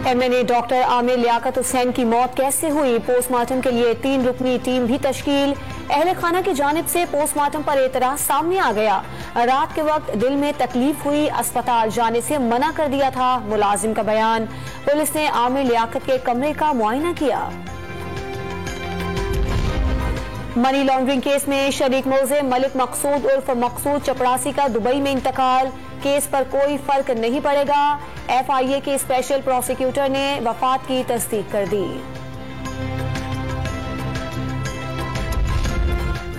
MNA doctor Aamir Liaquat Hussain की मौत कैसे हुई, पोस्टमार्टम के लिए 3 रुकनी टीम भी तश्कील। अहले खाना की जानिब से पोस्टमार्टम पर एतराज सामने आ गया। रात के वक्त दिल में तकलीफ हुई, अस्पताल जाने से मना कर दिया था, मुलाजिम का बयान। पुलिस ने आमिर लियाकत के कमरे का मुआयना किया। मनी लॉन्ड्रिंग केस में शरीक मुलजिम मलिक मकसूद उर्फ मकसूद चपड़ासी का दुबई में इंतकाल। केस पर कोई फर्क नहीं पड़ेगा। FIA के स्पेशल प्रोसिक्यूटर ने वफात की तस्दीक कर दी।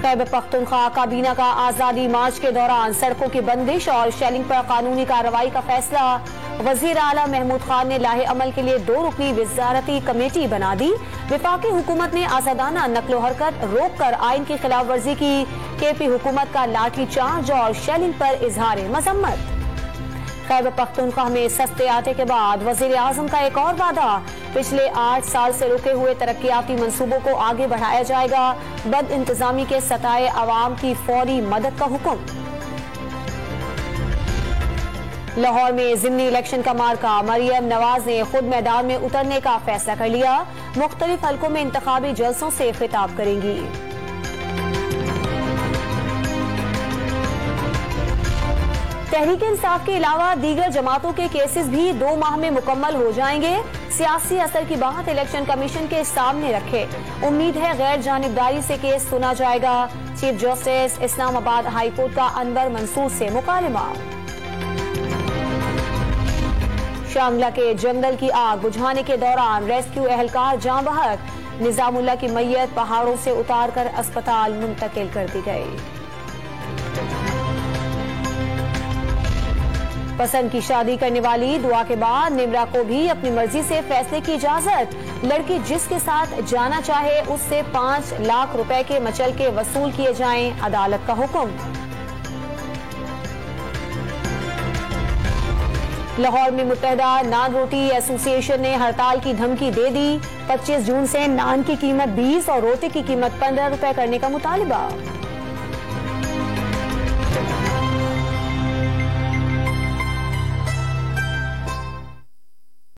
खैबर पख्तूनख्वा काबीना का आजादी मार्च के दौरान सड़कों की बंदिश और शेलिंग पर कानूनी कार्रवाई का फैसला। वजीर आला महमूद खान ने लाहे अमल के लिए 2 रुकनी वजारती कमेटी बना दी। विफाकी हुकूमत ने आजादाना नकलो हरकत रोक कर आइन की खिलाफ वर्जी की। KP हुकूमत का लाठी चार्ज और शेलिंग पर इजहार मजम्मत। खैबर पख्तूनख्वा में सस्ते आटे के बाद वजीर आजम का एक और वादा, पिछले 8 साल से रुके हुए तरक्याती मंसूबों को आगे बढ़ाया जाएगा। बद इंतजामी के सताए अवाम की फौरी मदद का हुक्म। लाहौर में जिमनी इलेक्शन का मार्का, मरियम नवाज ने खुद मैदान में उतरने का फैसला कर लिया। मुख्तलिफ हलकों में इंतखाबी जलसों से खिताब करेंगी। तहरीक इंसाफ के अलावा दीगर जमातों के केसेस भी 2 माह में मुकम्मल हो जाएंगे। सियासी असर की बात इलेक्शन कमीशन के सामने रखे। उम्मीद है गैर जानिबदारी से केस सुना जाएगा। Chief justice Islamabad high court का अनवर मंसूर से मुकालमा। शांगला के जंगल की आग बुझाने के दौरान रेस्क्यू एहलकार जाँ बहक। निजामुल्लाह की मैयत पहाड़ों से उतारकर अस्पताल मुंतकिल कर दी गई। पसंद की शादी करने वाली दुआ के बाद निमरा को भी अपनी मर्जी से फैसले की इजाजत। लड़की जिसके साथ जाना चाहे उससे 5 लाख रुपए के मचल के वसूल किए जाएं, अदालत का हुक्म। लाहौर में मुत्तहदा नान रोटी एसोसिएशन ने हड़ताल की धमकी दे दी। 25 जून से नान की कीमत 20 और रोटी की कीमत 15 रुपए करने का मुतालिबा।